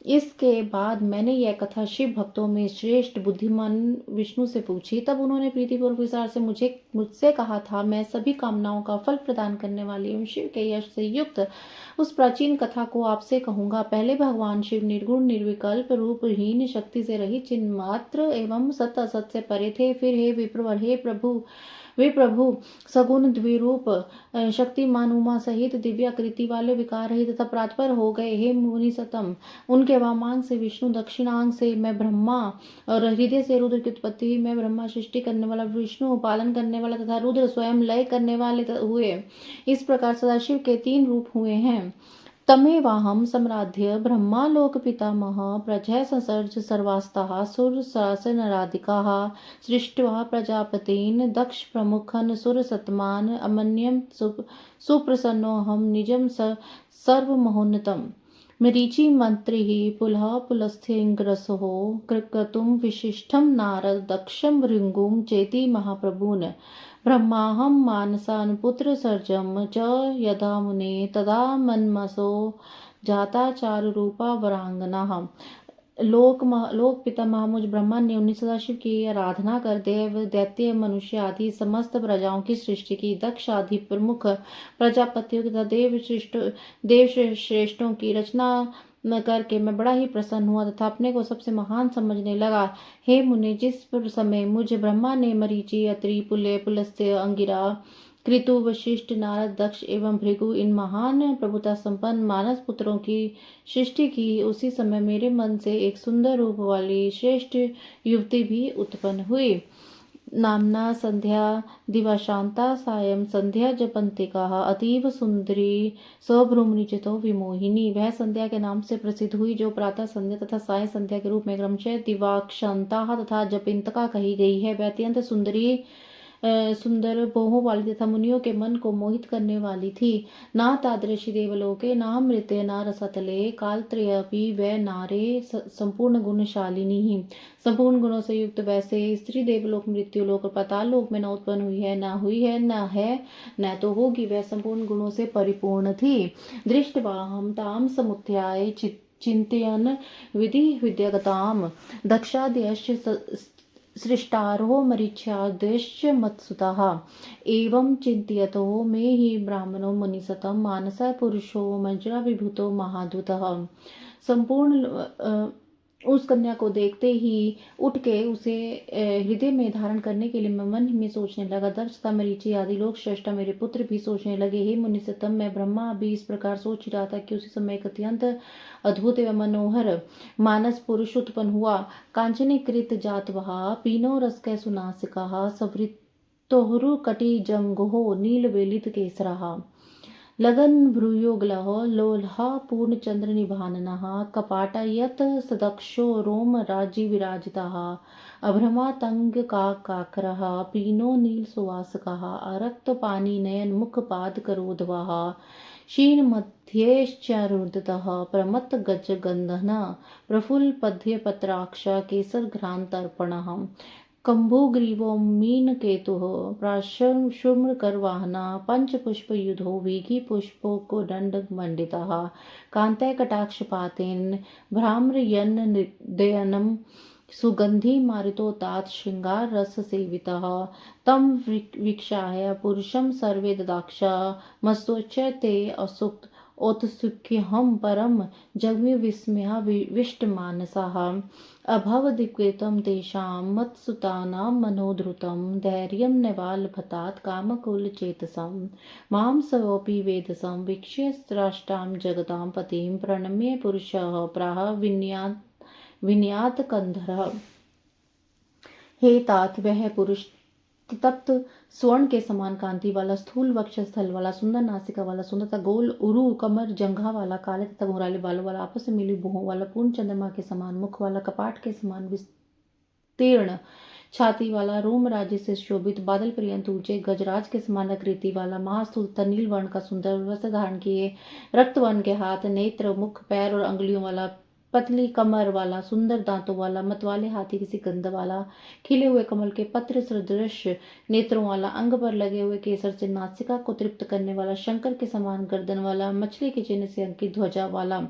इसके बाद मैंने यह कथा शिव भक्तों में श्रेष्ठ बुद्धिमान विष्णु से पूछी। तब उन्होंने प्रीतिपूर्वक विचार से मुझसे कहा था, मैं सभी कामनाओं का फल प्रदान करने वाली एवं शिव के यश से युक्त उस प्राचीन कथा को आपसे कहूंगा। पहले भगवान शिव निर्गुण निर्विकल्प रूपहीन शक्ति से रहित चिन्ह मात्र एवं सत असत से परे थे। फिर हे विप्रवर, वे प्रभु सगुण द्विरूप शक्तिमान उमा सहित दिव्याकृति वाले विकार रहित तथा प्रातपर हो गए। हे मुनि सतम, उनके वामांग से विष्णु, दक्षिणांग से मैं ब्रह्मा और हृदय से रुद्र की उत्पत्ति हुई। मैं ब्रह्मा सृष्टि करने वाला, विष्णु पालन करने वाला तथा रुद्र स्वयं लय करने वाले हुए। इस प्रकार सदाशिव के 3 रूप हुए हैं। तमेवाहम सम्राध्य ब्रह्मालोक पितामह प्रजय संसर्ज सर्वास्ताः सुर शासनराधिकाः सृष्ट्वा प्रजापतीन् दक्ष प्रमुखन सुर सतमान अमन्यम सुप्रसन्नोऽहं निजं सर्वमहोन्नतम्। मरीचि मंत्री पुलह पुलस्थिंग्रसो कृक्रतुम विशिष्टम नारद दक्षम भृंगुम चेति महाप्रभून् ब्रह्माहं मानसान पुत्र सर्जम च यदा मुने तदा मन्मसो जाता चारु रूपा वरांगना। लोक पितामह मुझ ब्रह्मा ने 19 सदाशिव की आराधना कर देव दैत्य मनुष्य आदि समस्त प्रजाओं की सृष्टि की। दक्ष आदि प्रमुख प्रजापतियों तथा देव श्रेष्ठों की रचना करके मैं बड़ा ही प्रसन्न हुआ तथा अपने को सबसे महान समझने लगा। हे मुनि, जिस समय मुझ ब्रह्मा ने मरीचि, अत्रि, पुल्य, पुलस्त्य, अंगिरा, कृतु, वशिष्ठ, नारद, दक्ष एवं भृगु इन महान प्रभुता संपन्न मानस पुत्रों की सृष्टि की, उसी समय मेरे मन से एक सुंदर रूप वाली श्रेष्ठ युवती भी उत्पन्न हुई। नामना संध्या दिवाशांता सायं संध्या जपंतिका अतीव सुंदरी सभ्रूमनिचितो विमोहिनी। वह संध्या के नाम से प्रसिद्ध हुई जो प्रातः संध्या तथा साय संध्या के रूप में क्रमशः दिवाक्षांता तथा जपिंतका कही गई है। वह अत्यंत सुंदर भौहों वाली तथा मुनियों के मन को मोहित करने वाली थी। ना तादृशी देवलोके ना मृत्य ना रसतले कालत्रयपि वह नारे संपूर्ण गुणशालिनी ही। संपूर्ण गुणों से युक्त वैसे स्त्री देवलोक, मृत्युलोक और पाताल लोक में न उत्पन्न हुई है, न तो होगी। वह संपूर्ण गुणों से परिपूर्ण थी। दृष्टवाहम ताम समुत्थाय चिंतयन विधि विद्यागताम दक्षाद्यश्च सृष्टारो मरीच्याद्यश्च मत्सुतः एवं चिंतयतो मे हि ब्राह्मणो मुनिसतम मानस पुरुषो मंजरा विभूतो महाद्भुतः। संपूर्ण उस कन्या को देखते ही उठ के उसे हृदय में धारण करने के लिए मैं मन में सोचने लगा। दक्ष तथा मरीचि आदि लोग श्रेष्ठ मेरे पुत्र भी सोचने लगे। हे मुनिसतम, मैं ब्रह्मा भी इस प्रकार सोच रहा था कि उसी समय एक अत्यंत अद्भुत एवं मनोहर मानस पुरुष उत्पन्न हुआ। कांचनीकृत जातवः पीनो रसकै सुनासिकः सवृत्तोरु कटि जंगो नीलवेलित केसरः लगन भ्रूयोगलः लोलः पूर्णचंद्र निभाननः कपाटयत सदक्षो रोम राज्य विराजितः अभ्रमातंग काकरः पीनो नील सुवासकः अरक्त पानी नयन मुख पाद करोधवः क्षीण मध्येश्चरुदतः प्रमत्त गज गंधन प्रफुल्ल पद्य पत्राक्ष केसर घ्रांतर्पणः कम्भोग्रीवो मीन केतुः प्राशं शुम्र करवाहना पंच पुष्प युधो वेगी पुष्पो को दंड मंडितः कांतय कटाक्षपातेन भ्राम्रयन दयनम सुगंधि मारितो तात श्रृंगार रस सेवितः तम वीक्षाय पुरुषम सर्वे ददाक्ष मस्तोच्च ते असुक्त औत्सुक्यहं परम जग्मि विस्मया विष्टमानसाः अभवदिक्वेतं तेषां मत्सुतानां मनोधृतं धैर्यं नैवालभतात् कामकुलचेतसं मां सोऽपि वेदसं वीक्ष्य स्रष्टां जगतां पतिं प्रणम्य पुरुषः प्राह विन्यात कंधरः। हे तात, वह पुरुष तप्त स्वर्ण के समान कांति वाला, स्थूल वक्षस्थल वाला, सुंदर नासिका वाला, सुंदरता गोल उरु कमर जंघा वाला, काले तथा घुंघराले बालों वाला, आपस में मिली भुहों वाला, पूर्ण चंद्रमा के समान मुख वाला, कपाट के समान विस्तीर्ण छाती वाला, रोम राज्य से शोभित, बादल पर्यंत ऊंचे, गजराज के समान आकृति वाला, महास्थूल तथा नील वर्ण का सुंदर वस्त्र धारण किए, रक्त वर्ण के हाथ, नेत्र, मुख, पैर और अंगुलियों वाला, पतली कमर वाला, सुंदर दांतों वाला, मतवाले हाथी की सी गंध वाला, खिले हुए कमल के पत्र सदृश नेत्रों वाला, अंग पर लगे हुए केसर से नासिका को तृप्त करने वाला, शंकर के समान गर्दन वाला, मछली के चिन्ह से अंकित ध्वजा वाला,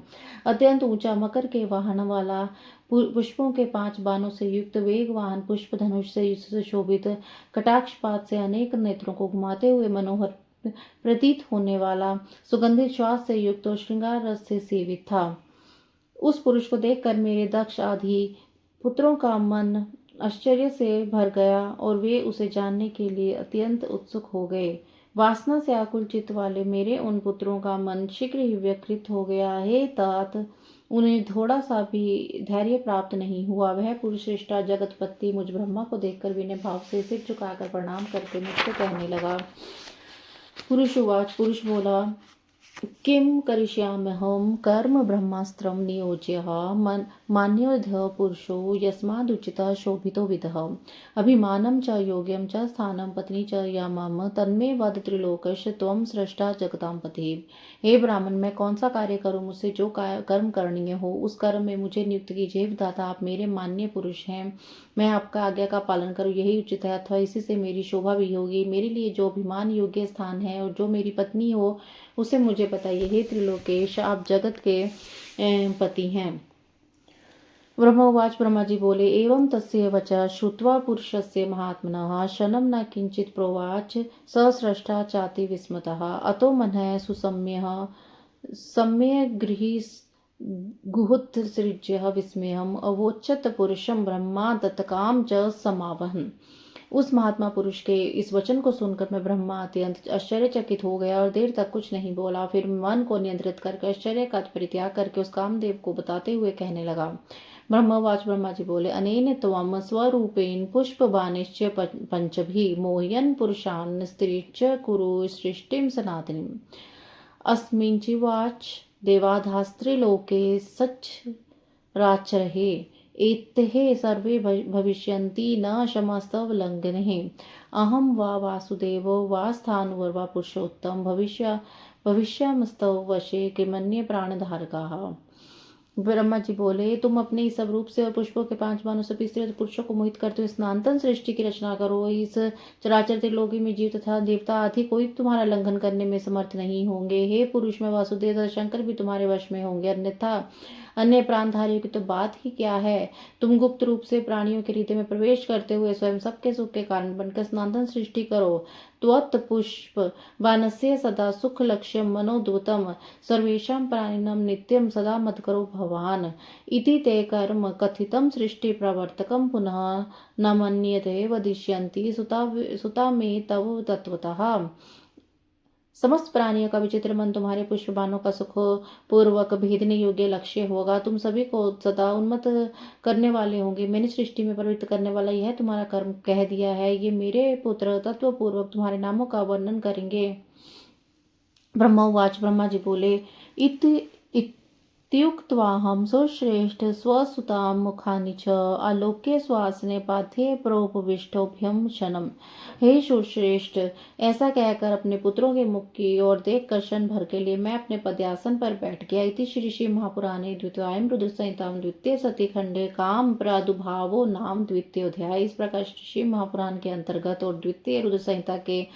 अत्यंत ऊंचा मकर के वाहन वाला, पुष्पों के 5 बाणों से युक्त, वेग वाहन पुष्प धनुष से सुशोभित, कटाक्षपात से अनेक नेत्रों को घुमाते हुए मनोहर प्रतीत होने वाला, सुगंधित श्वास से युक्त और श्रृंगार रस से सेवित था। उस पुरुष को देखकर मेरे दक्ष आदि पुत्रों का मन आश्चर्य से भर गया और वे उसे जानने के लिए अत्यंत उत्सुक हो गए। वासना से आकुल चित्त वाले मेरे उन पुत्रों का मन शीघ्र ही व्यकृत हो गया। हे तात, उन्हें थोड़ा सा भी धैर्य प्राप्त नहीं हुआ। वह पुरुष श्रेष्ठा जगतपति मुझ ब्रह्मा को देखकर विनय भाव से सिर झुकाकर प्रणाम करके मुझसे कहने लगा। पुरुषवाच, पुरुष बोला, किम करिष्याम्यहं कर्म ब्रह्मास्त्रं नियोज्य मान्योऽध पुरुषो यस्मादुचितः शोभितो विदः अभिमानं च योग्यं च स्थानं पत्नी च या मम तन्मे वद त्रिलोकश त्वं सृष्टा जगतां पतिः। हे ब्राह्मण, मैं कौन सा कार्य करूं? मुझसे जो कर्म करणीय हो उस कर्म में मुझे नियुक्त कीजिए। विधाता, आप मेरे मान्य पुरुष हैं, मैं आपका आज्ञा का पालन करूं, यही उचित है, अथवा इसी से मेरी शोभा भी होगी। मेरे लिए जो अभिमान योग्य स्थान है और जो मेरी पत्नी हो उसे मुझे बताइए। हे त्रिलोकेश, आप जगत के पति हैं। ब्रह्मोवाच, ब्रह्मा जी बोले, एवं तस्य वचः श्रुत्वा पुरुषस्य महात्मनः शनं न किंचित प्रोवाच स स्रष्टा चाति विस्मतः अतो मनः सुसम्यः सम्य गृही गुहुत्सृज्य विस्मयम् अवोचत पुरुषं ब्रह्मा तत्काम च समावहन्। उस महात्मा पुरुष के इस वचन को सुनकर मैं ब्रह्मा अत्यंत आश्चर्यचकित हो गया और देर तक कुछ नहीं बोला। फिर मन को नियंत्रित करके आश्चर्य का परित्याग करके उस कामदेव को बताते हुए कहने लगा। ब्रह्मवाच, ब्रह्मा जी बोले, अनेन त्वं स्वरूपेण पुष्पबाणिश्च पंचभिः मोहयन् पुरुषान् स्त्रीश्च कुरु सृष्टिं सनातनीम्। अस्मिंचिवाच देवाधास्त्रिलोके सचराचरे एते सर्वे भविष्यन्ति न शमस्तवलंघनेः अहं वा वासुदेवो वा स्थाणुर्वा वा पुरुषोत्तम भविष्यामस्तव वशे किमन्ये प्राणधारकाः। ब्रह्मा जी बोले, तुम अपने इस सब रूप से और पुष्पों के 5 बाणों से स्त्री पुरुषों को मोहित करते हुए स्नातन सृष्टि की रचना करो। इस चराचर त्रिलोकी में जीव तथा देवता आदि कोई तुम्हारा लंघन करने में समर्थ नहीं होंगे। हे पुरुष, में वासुदेव तथा शंकर भी तुम्हारे वश में होंगे, अन्यथा अन्य प्राणधारियों की तो बात ही क्या है। तुम गुप्त रूप से प्राणियों के हृदय में प्रवेश करते हुए स्वयं सबके सुख के कारण बनकर स्नातन सृष्टि करो। त्वत् पुष्प बाणस्य सदा सुख लक्ष्यम मनोद्भुतम सर्वेषां प्राणिनां नित्यं सदा मत्करो भवान् इति ते कर्म कथितं सृष्टि प्रवर्तकं पुनः न मन्यते वदिष्यन्ति सुता मे तव तत्वतः। समस्त प्राणियों का विचित्र मन तुम्हारे पुष्प बाणों का सुख पूर्वक भेदने योग्य लक्ष्य होगा। तुम सभी को सदा उन्मत्त करने वाले होंगे। मैंने सृष्टि में प्रवृत्त करने वाला यह तुम्हारा कर्म कह दिया है। ये मेरे पुत्र तत्व पूर्वक तुम्हारे नामों का वर्णन करेंगे। ब्रह्मोवाच, ब्रह्मा जी बोले, इत्युक्त्वाहं सुश्रेष्ठ स्वसुतां मुखानि च आलोक्य स्वासने पाथे प्रोपविष्टोभ्यं शनम्। हे सुश्रेष्ठ, ऐसा कहकर अपने पुत्रों के मुख की ओर देखकर क्षण भर के लिए मैं अपने पद्यासन पर बैठ गया। इति श्री श्री महापुराणे द्वितीयायां रुद्र संहितां द्वितीय सती खंडे काम प्रादुर्भावो नाम द्वितीय अध्याय। इस प्रकार श्री महापुराण के अंतर्गत और द्वितीय रुद्र संहिता के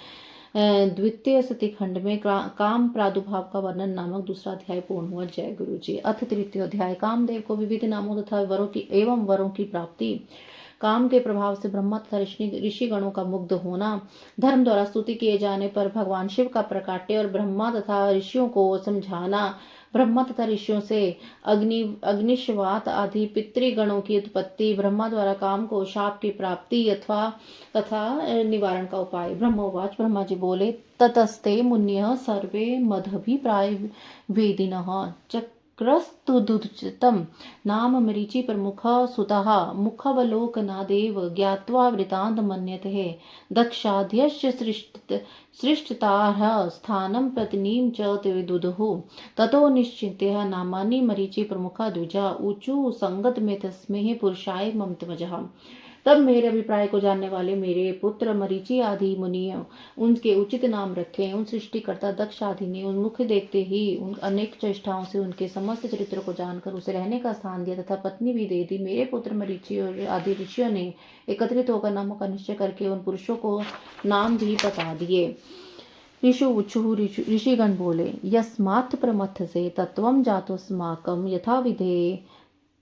द्वितीय सती खंड में काम प्रादुर्भाव का वर्णन नामक दूसरा अध्याय पूर्ण हुआ। जय गुरु जी। अथ तृतीय अध्याय कामदेव को विविध नामों तथा वरों की प्राप्ति। काम के प्रभाव से ब्रह्मा तथा ऋषि गणों का मुग्ध होना, धर्म द्वारा स्तुति किए जाने पर भगवान शिव का प्रकाट्य और ब्रह्मा तथा ऋषियों को समझाना, ब्रह्मा तथा ऋषियों से अग्निश्वात आदि पितृगणों की उत्पत्ति, ब्रह्मा द्वारा काम को शाप की प्राप्ति तथा निवारण का उपाय। ब्रह्मोवाच, ब्रह्मा जी बोले, ततस्ते मुन्यः सर्वे मदभिप्राय वेदिनः क्रस्तुदुचितं नाम मरीचि प्रमुख सुतः मुखवलोकनादेव ज्ञात्वा वृतान्त मन्यते दक्षाध्यस्य सृष्टताः स्थानं प्रतिनीं च विदुदुः ततो निश्चित्य नामानि मरीचि प्रमुख द्विजा ऊचु संगत में तस्मै पुरुषाय ममतमजः। तब मेरे अभिप्राय को जानने वाले मेरे पुत्र मरीचि आदि मुनि उनके उचित नाम रखे। उन सृष्टिकर्ता दक्ष आदि ने उन्मुख देखते ही उन अनेक चेष्टाओं से उनके समस्त चरित्र को जानकर उसे रहने का स्थान दिया तथा पत्नी भी दे दी। मेरे पुत्र मरीचि और आदि ऋषियों ने एकत्रित होकर नामों का निश्चय करके उन पुरुषों को नाम भी बता दिए। ऋषिगण बोले, यस्मात् प्रमथ से तत्वं जातोस्माकं यथा विधे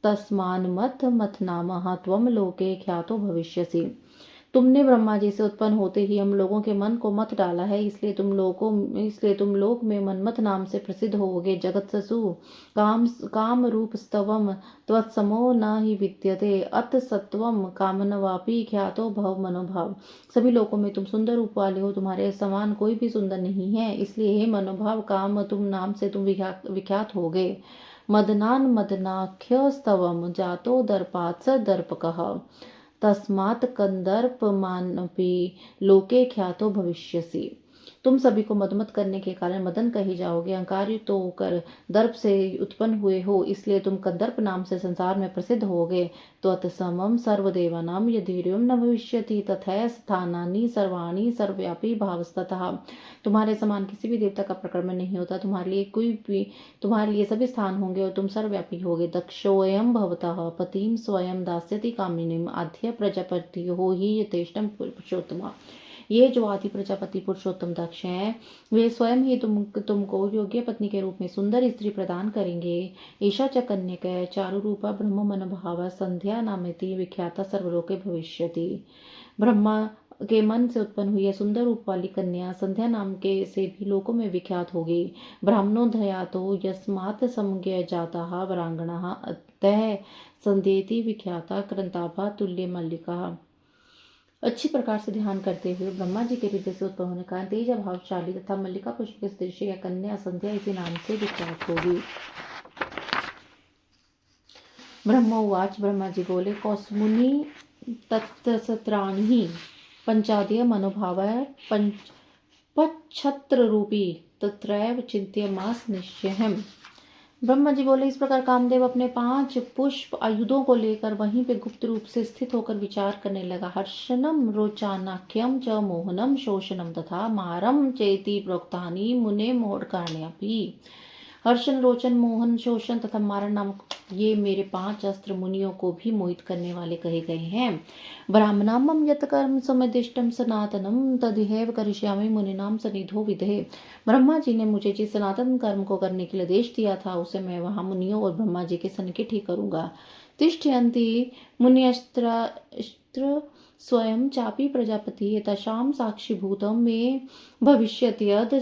तस्मान्मथ मथ नामः त्वं लोके ख्यातो भविष्यसि। तुमने ब्रह्मा जी से उत्पन्न होते ही हम लोगों के मन को मत डाला है, इसलिए तुम लोक में मनमथ नाम से प्रसिद्ध होगे। जगत्सु काम रूप स्तवम त्वत्समो न ही विद्यते अत सत्वम कामनवापि ख्यातो भव मनोभाव। सभी लोकों में तुम सुंदर रूप वाले हो, तुम्हारे समान कोई भी सुंदर नहीं है, इसलिए हे मनोभाव काम तुम नाम से तुम विख्यात होगे। मदनान मदनाख्य स्तवम जातो दर्पात् स दर्पकः तस्मात् कंदर्पमानपि लोके ख्यातो भविष्यसि। तुम सभी को मदमत करने के कारण मदन कहे जाओगे। अहंकारयुक्त होकर दर्प से उत्पन्न हुए हो, इसलिए तुम कंदर्प नाम से संसार में प्रसिद्ध होगे। त्वत्समं सर्वदेवानां यद्वीर्यं न भविष्यति तथा स्थानानि सर्वाणि सर्वव्यापी भावस्ततः। तुम्हारे समान किसी भी देवता का प्रकर्म नहीं होता, तुम्हारे लिए सभी स्थान होंगे और तुम सर्वव्यापी होगे। दक्षोऽयं भवतः पतिं स्वयं दास्यति कामिनीम् आद्य प्रजापति हो ही यथेष्टम पुरुषोत्तमा। ये जो आदि प्रजापति पुरुषोत्तम दक्ष हैं, वे स्वयं ही तुमको योग्य पत्नी के रूप में सुंदर स्त्री प्रदान करेंगे। ईशा च कन्यकया चारुरूपा ब्रह्म मनोभावा संध्या नामेति विख्याता सर्वलोके भविष्यति। ब्रह्मा के मन से उत्पन्न हुई सुंदर रूप वाली कन्या संध्या नाम के से भी लोकों में विख्यात होगी। ब्राह्मणोदया तो यस्मात् समज्ञ जाता वरांगणा अतः संध्येति विख्याता कृंताभा तुल्य मल्लिका। अच्छी प्रकार से ध्यान करते हुए ब्रह्मा जी के हृदय से उत्पन्न होने का तेज भावशाली तथा मल्लिका पुष्प के सदृश या कन्या संध्या इसी नाम से विख्यात होगी। ब्रह्मोवाच, ब्रह्मा जी बोले, कौसमुनि तत्सत्राणि पंचादय मनोभावः पच्छत्र रूपी तत्रैव चिंत्यमास निश्चयम्। ब्रह्मा जी बोले, इस प्रकार कामदेव अपने 5 पुष्प आयुधों को लेकर वहीं पे गुप्त रूप से स्थित होकर विचार करने लगा। हर्षणम रोचानाख्यम च मोहनम शोषणम तथा मारम चेति प्रोक्तानि मुने मोहकारण्यापि। हर्षण, रोचन, मोहन, शोषण तथा मारण नामक ये मेरे 5 अस्त्र मुनियों को भी मोहित करने वाले कहे गए हैं। ब्राह्मणामं यत् कर्म समुद्दिष्टं सनातनम तदिहेव करिष्यामि मुनिनाम सनिधो विधे। ब्रह्मा जी ने मुझे जिस सनातन कर्म को करने के लिए आदेश दिया था, उसे मैं वहां मुनियों और ब्रह्मा जी के सन्निकट ही करूंगा। तिष्ठन्ति मुनियस्त्र स्वयं चापि प्रजापति तशाम साक्षीभूतम में भविष्यत्यद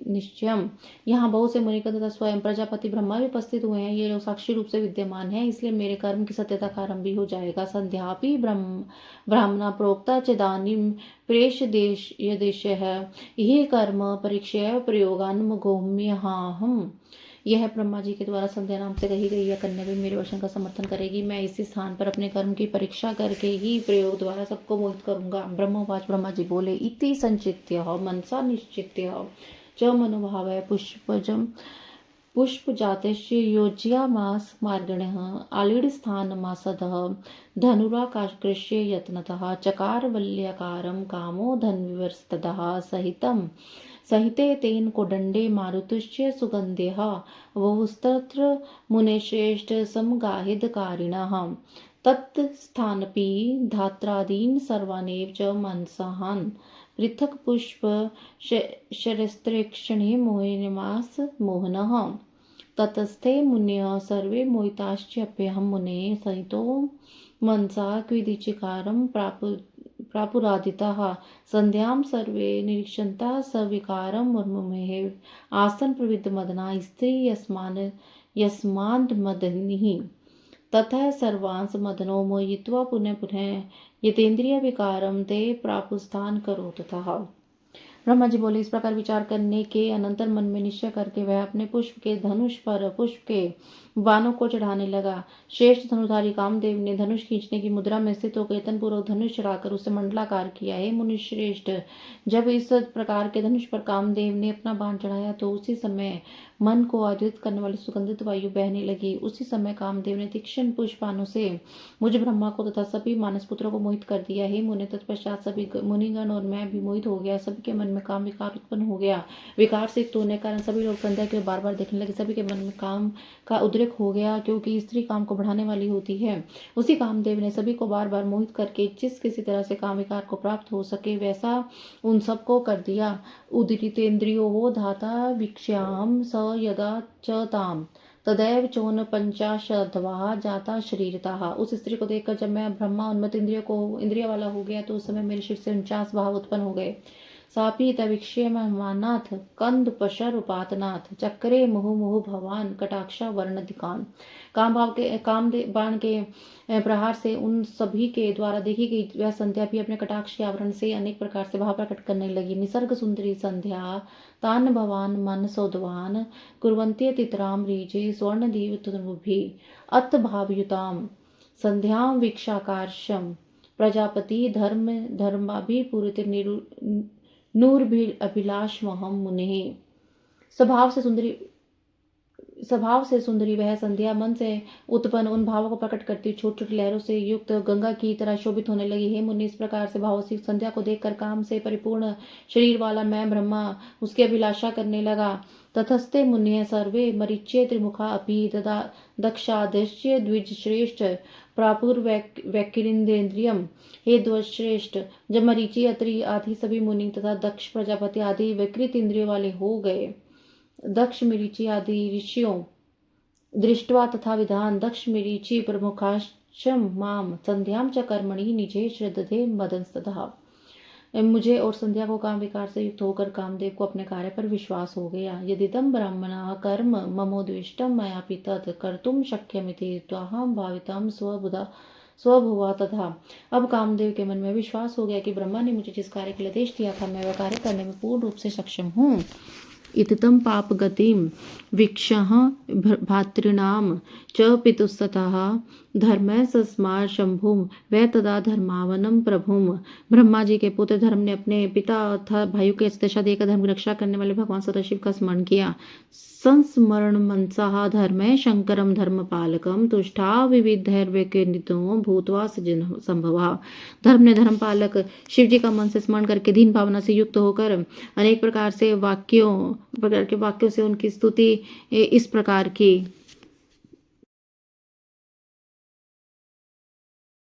निश्चयम। यहाँ बहुत से मुनिगण तथा स्वयं प्रजापति ब्रह्मा भी उपस्थित हुए हैं, ये लोग साक्षी रूप से विद्यमान हैं, इसलिए मेरे कर्म की सत्यता का आरंभ भी हो जाएगा। संध्यापि ब्राह्मणा प्रोक्ता चेदानीम प्रेष देश है यही कर्म परीक्षा प्रयोगान्मगोम्यहाहम। यह ब्रह्मा जी के द्वारा संध्या नाम से कही गई यह कन्या भी मेरे वचन का समर्थन करेगी। मैं इसी स्थान पर अपने कर्म की परीक्षा करके ही प्रयोग द्वारा सबको मोहित करूंगा। ब्रह्मोवाच, ब्रह्मा जी बोले, इति संचित्य मनसा निश्चित्य च मनोभावः पुष्प जातस्य योज्यामास मार्गणः आलीढस्थानमासदः धनुराकाशकृष्य यत्नतः चकार वल्यकारं कामो धन्विवर्स्तदः सहिते तेन कोदंडे मारुतस्य सुगंध्यः वहुस्तत्र मुनिश्रेष्ठ समगाहिदकारिणः तत्स्थानपि धात्रादीन् सर्वानेव च मनसान् पृथक् पुष्प शरस्त्रेक्षणे मोहिनीमास मोहनः। ततस्थे मुनयः सर्वे मोहिताश्चाप्यहं मुने सहितो मनसा क्विदीचिकारं प्रापुरादितः संध्यां सर्वे निरीक्षन्ता सविकारं मुर्मुमेः आसन प्रविद्धमदना स्त्री यस्मान्मदनिः ततः सर्वांस मदनो मोहित्वा पुनः पुनः यतेन्द्रिय विकारं ते प्रापुस्थान करोतः। ब्रह्मा जी बोले, इस प्रकार विचार करने के अनंतर मन में निश्चय करके वह अपने पुष्प के धनुष पर पुष्प के बाणों को चढ़ाने लगा। श्रेष्ठ धनुधारी कामदेव ने धनुष खींचने की मुद्रा में स्थित होकर यत्न पूर्वक धनुष चढ़ाकर उसे मंडलाकार किया। हे मुनि श्रेष्ठ, जब इस प्रकार के धनुष पर कामदेव ने अपना बाण चढ़ाया तो उसी समय मन को आद्वित करने वाली सुगंधित वायु बहने लगी। उसी समय कामदेव ने तीक्ष्ण पुष्पाणों से मुझ ब्रह्मा को तथा सभी मानस पुत्रों को मोहित कर दिया। हे मुनि, तत्पश्चात सभी मुनिगण और मैं भी मोहित हो गया। सबके मन में काम विकार उत्पन्न हो गया। विकार से युक्त होने के कारण सभी लोग संध्या के बार बार देखने लगे। सभी के मन में काम का उद्रेक हो गया, क्योंकि स्त्री काम को बढ़ाने वाली होती है। उसी कामदेव ने सभी को बार बार मोहित करके जिस किसी तरह से काम विकार को प्राप्त हो सके वैसा उन सबको कर दिया। उदीरितेन्द्रियो धाता वीक्ष्याम स यदा च ताम तदैव चोन पंचाशद्वा जाता शरीरतः। उस स्त्री को देखकर जब मैं ब्रह्मा उन्मत्त इंद्रिय वाला हो गया तो उस समय मेरे शरीर से 49 भाव उत्पन्न हो गए। सापी तविक्षे महमानाथ कंद पशर उपातनाथ चक्रे मुहु मुहु भवान कटाक्षा वर्ण दिकान। काम बाण के प्रहार से उन सभी के द्वारा देखी गई वह संध्या भी अपने कटाक्ष के आवरण से अनेक प्रकार से भाव प्रकट करने लगी। निसर्ग सुंदरी संध्या तान भवान मन सौदवान कुर्वन्ते तितराम रीजे स्वर्णदीव तुर्भि अत भावयुताम संध्याम वीक्षाकार्षम प्रजापति धर्माभिपूरित नूर्भि अभिलाष महम मुने। स्वभाव से सुंदरी वह संध्या मन से उत्पन्न उन भावों को प्रकट करती छोटी छोटी लहरों से युक्त गंगा की तरह शोभित होने लगी। हे मुनि, इस प्रकार से भाव से संध्या को देखकर काम से परिपूर्ण शरीर वाला मैं ब्रह्मा उसकी अभिलाषा करने लगा। ततस्ते मुन्य सर्वे मरीच्ये त्रिमुखा अपि तदा दक्षादश्य द्विज श्रेष्ठ प्रापुर्वैकिरिंद्रियम। हे द्विजश्रेष्ठ, जब मरीचि अत्रि आदि सभी मुनि तथा दक्ष प्रजापति आदि विकृत इंद्रियों वाले हो गए, दक्ष मरीचि आदि ऋषियों दृष्टवा तथा विधान दक्ष मरीचि प्रमुखाश्चम माम संध्याम च कर्मणि निजे श्रद्धे मदंस्ततः। मुझे और संध्या को काम विकार से युक्त होकर कामदेव को अपने कार्य पर विश्वास हो गया। यदि तम ब्राह्मणः कर्म ममोद्विष्टम मयापि तत् कर्तुम शक्यमिति त्वाहं भावितम स्वभुवा तथा। अब कामदेव के मन में विश्वास हो गया कि ब्रह्मा ने मुझे जिस कार्य के लिए आदेश दिया था मैं वह कार्य करने में पूर्ण रूप से सक्षम हूँ। इतम पाप गतिम वीक्षः भातृणाम च पितुस्ततः धर्म सस्मार शंभुम वह तदा धर्मावनम प्रभुम। ब्रह्मा जी के पुत्र धर्म ने अपने पिता तथा भाइयों के दशा देकर धर्म की रक्षा करने वाले भगवान सदाशिव का स्मरण किया। संस्मरण मनसा धर्म शंकरम धर्म पालकम तुष्टा विविधैर्वैकेनितो भूतवा संभवा। धर्म ने धर्म पालक शिव जी का मन से स्मरण करके दीन भावना से युक्त होकर अनेक प्रकार के वाक्यों से उनकी स्तुति इस प्रकार की।